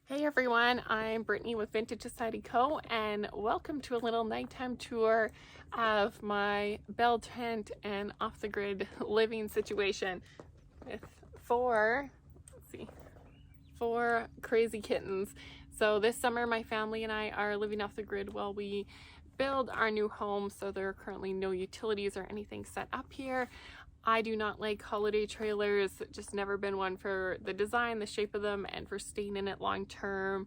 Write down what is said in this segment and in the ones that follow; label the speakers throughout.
Speaker 1: Hey everyone, I'm Brittany with Vintage Society Co. and welcome to a little nighttime tour of my bell tent and off the grid living situation with four crazy kittens. So this summer my family and I are living off the grid while we build our new home, so there are currently no utilities or anything set up here. I do not like holiday trailers, just never been one for the design, the shape of them, and for staying in it long term.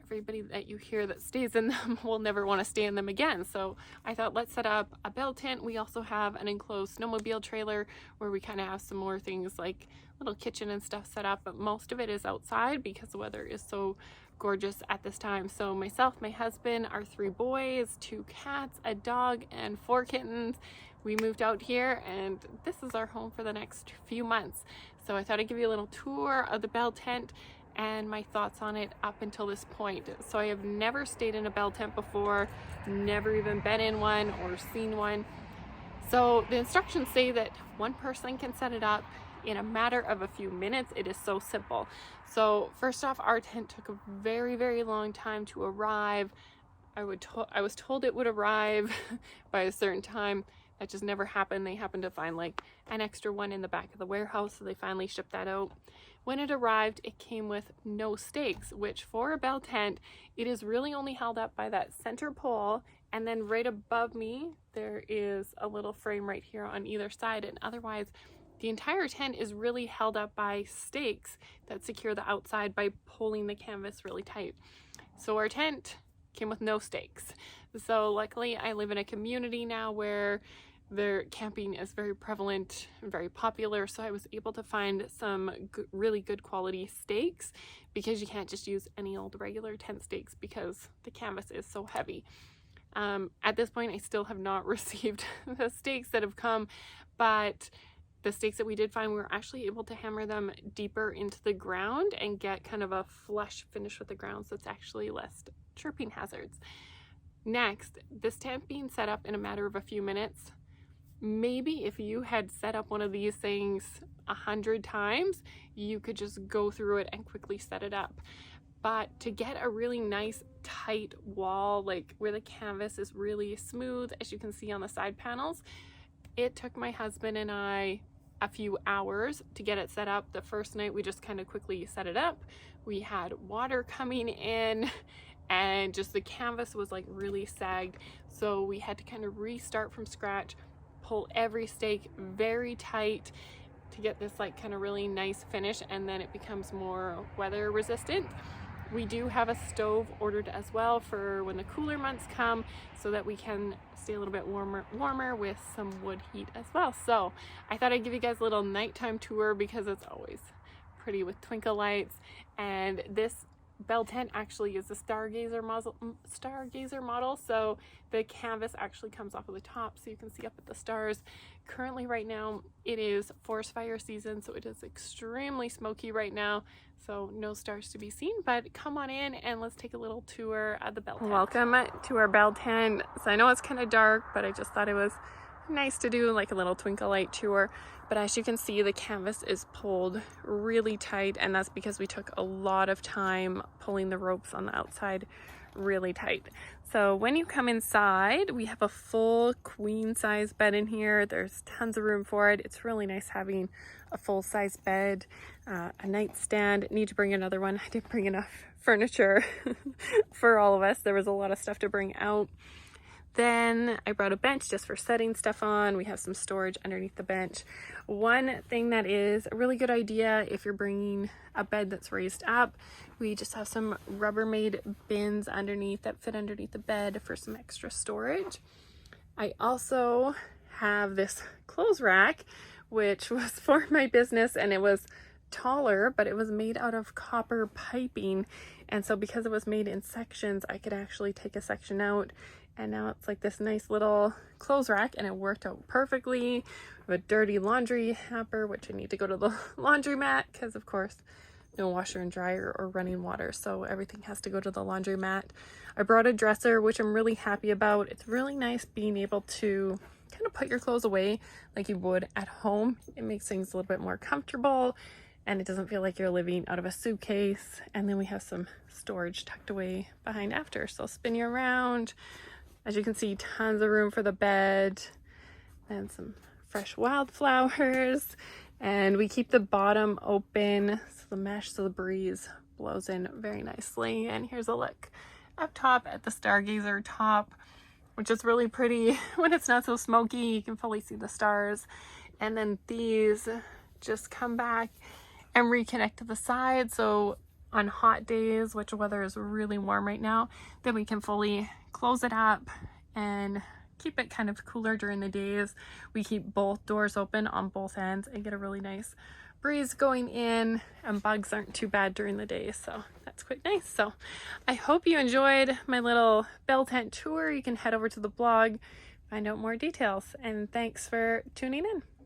Speaker 1: Everybody that you hear that stays in them will never want to stay in them again. So I thought, let's set up a bell tent. We also have an enclosed snowmobile trailer where we kind of have some more things like little kitchen and stuff set up, but most of it is outside because the weather is so gorgeous at this time. So myself, my husband, our 3 boys, 2 cats, a dog, and 4 kittens. We moved out here and this is our home for the next few months. So I thought I'd give you a little tour of the bell tent and my thoughts on it up until this point. So I have never stayed in a bell tent before, never even been in one or seen one. So the instructions say that one person can set it up in a matter of a few minutes. It is so simple. So first off, our tent took a very long time to arrive. I was told it would arrive by a certain time. That just never happened. They happened to find like an extra one in the back of the warehouse, so they finally shipped that out. When it arrived, it came with no stakes, which for a bell tent, it is really only held up by that center pole, and then right above me, there is a little frame right here on either side, and otherwise, the entire tent is really held up by stakes that secure the outside by pulling the canvas really tight. So our tent came with no stakes. So luckily I live in a community now where their camping is very prevalent and very popular, so I was able to find some really good quality stakes, because you can't just use any old regular tent stakes because the canvas is so heavy. At this point I still have not received the stakes that have come, but the stakes that we did find, we were actually able to hammer them deeper into the ground and get kind of a flush finish with the ground, so it's actually less chirping hazards. Next, this tent being set up in a matter of a few minutes, maybe if you had set up one of these things 100 times, you could just go through it and quickly set it up. But to get a really nice tight wall, like where the canvas is really smooth, as you can see on the side panels, it took my husband and I a few hours to get it set up. The first night we just kind of quickly set it up. We had water coming in and just the canvas was like really sagged, so we had to kind of restart from scratch, pull every stake very tight to get this like kind of really nice finish, and then it becomes more weather resistant. We do have a stove ordered as well for when the cooler months come, so that we can stay a little bit warmer with some wood heat as well. So I thought I'd give you guys a little nighttime tour because it's always pretty with twinkle lights, and this bell tent actually is a stargazer model, so the canvas actually comes off of the top so you can see up at the stars. Currently right now it is forest fire season, so it is extremely smoky right now, so no stars to be seen, but come on in and let's take a little tour of the bell tent. Welcome to our bell tent. So I know it's kind of dark, but I just thought it was nice to do like a little twinkle light tour. But as you can see, the canvas is pulled really tight, and that's because we took a lot of time pulling the ropes on the outside really tight. So when you come inside, we have a full queen size bed in here. There's tons of room for it. It's really nice having a full size bed, a nightstand. Need to bring another one. I didn't bring enough furniture for all of us. There was a lot of stuff to bring out. Then I brought a bench just for setting stuff on. We have some storage underneath the bench. One thing that is a really good idea if you're bringing a bed that's raised up, we just have some Rubbermaid bins underneath that fit underneath the bed for some extra storage. I also have this clothes rack, which was for my business, and it was taller, but it was made out of copper piping, and so because it was made in sections, I could actually take a section out, and now it's like this nice little clothes rack, and it worked out perfectly. With a dirty laundry hamper, which I need to go to the laundromat because of course no washer and dryer or running water, so everything has to go to the laundromat. I brought a dresser, which I'm really happy about. It's really nice being able to kind of put your clothes away like you would at home. It makes things a little bit more comfortable, and it doesn't feel like you're living out of a suitcase. And then we have some storage tucked away behind after, so I'll spin you around. As you can see, tons of room for the bed and some fresh wildflowers. And we keep the bottom open so the mesh, so the breeze blows in very nicely. And here's a look up top at the stargazer top, which is really pretty. When it's not so smoky, you can fully see the stars. And then these just come back and reconnect to the side. So on hot days, which weather is really warm right now, then we can fully close it up and keep it kind of cooler during the days. We keep both doors open on both ends and get a really nice breeze going in, and bugs aren't too bad during the day, so that's quite nice. So I hope you enjoyed my little Belle tent tour. You can head over to the blog, find out more details, and thanks for tuning in.